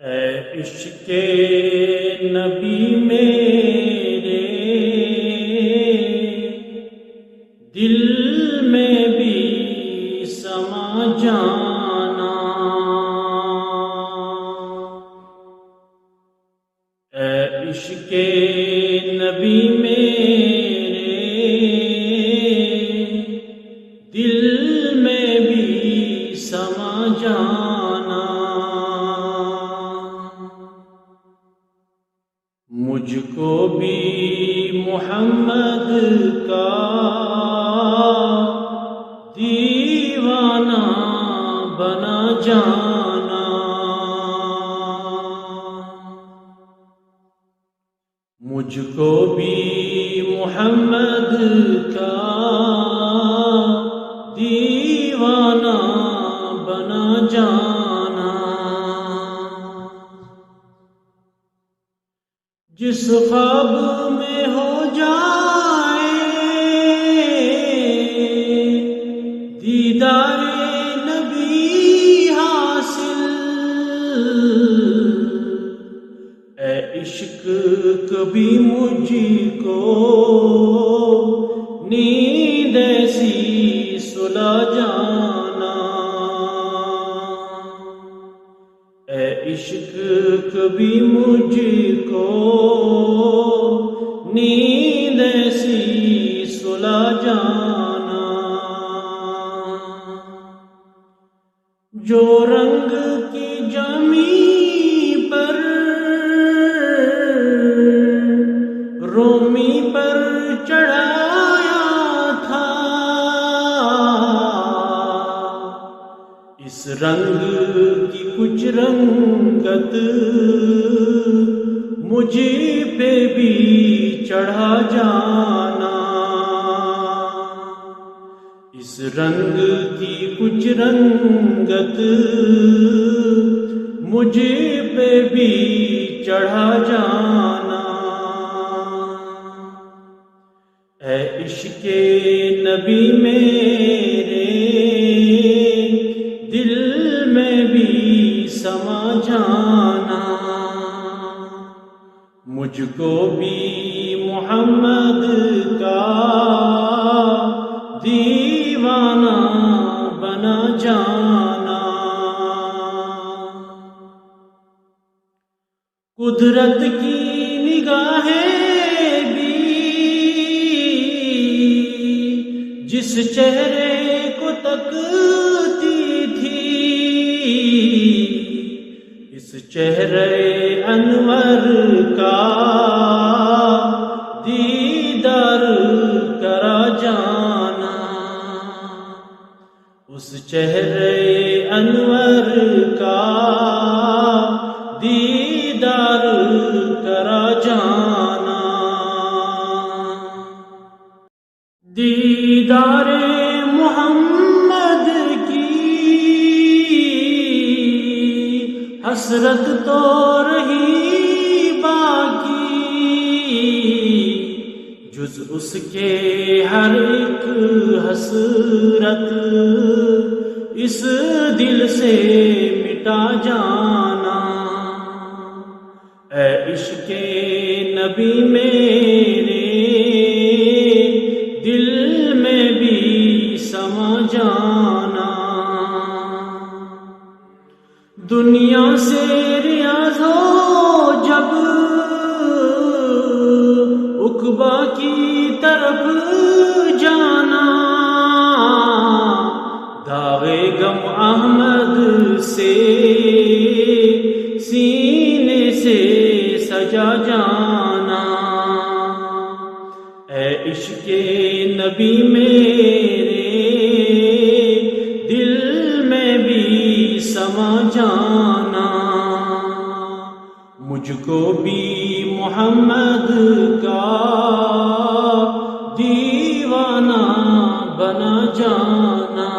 اے عشق نبی میرے دل میں بھی سما جانا، اے عشق نبی میرے دل میں بھی سما جانا، مجھ کو بھی محمد کا دیوانہ بنا جانا، مجھ کو بھی محمد کا دیوانہ بنا جانا، جس خواب میں ہو جائے دیدار نبی حاصل، اے عشق کبھی مجھ کو نیند ایسی سلا جانا، اے عشق کبھی مجھ کو نیند ایسی سلا جانا، جو رنگ کی جمی پر رومی پر چڑھایا تھا، اس رنگ کی کچھ رنگت مجھ پہ بھی چڑھا جانا، اس رنگ کی کچھ رنگت مجھ پہ بھی چڑھا جانا، اے عشق نبی میرے دل میں بھی سما جانا، مجھ کو بھی محمد کا دیوانہ بنا جانا، قدرت کی نگاہیں بھی جس چہرے کو تکتی تھی، اس چہرے انور کا دیدار کرا جانا، اس چہرے انور کا دیدار کرا جانا، دیدار محمد کی حسرت تو رہی باقی، جز اس کے ہر ایک حسرت اس دل سے مٹا جانا، اے عشق نبی میرے دل میں بھی سما جانا، دنیا سے ریاض ہو جب عقبہ کی طرف جانا، داغے غم احمد سے سینے سے سجا جانا، اے عشق نبی میرے دل میں بھی سما جانا، مجھ کو بھی محمد کا دیوانہ بنا جانا۔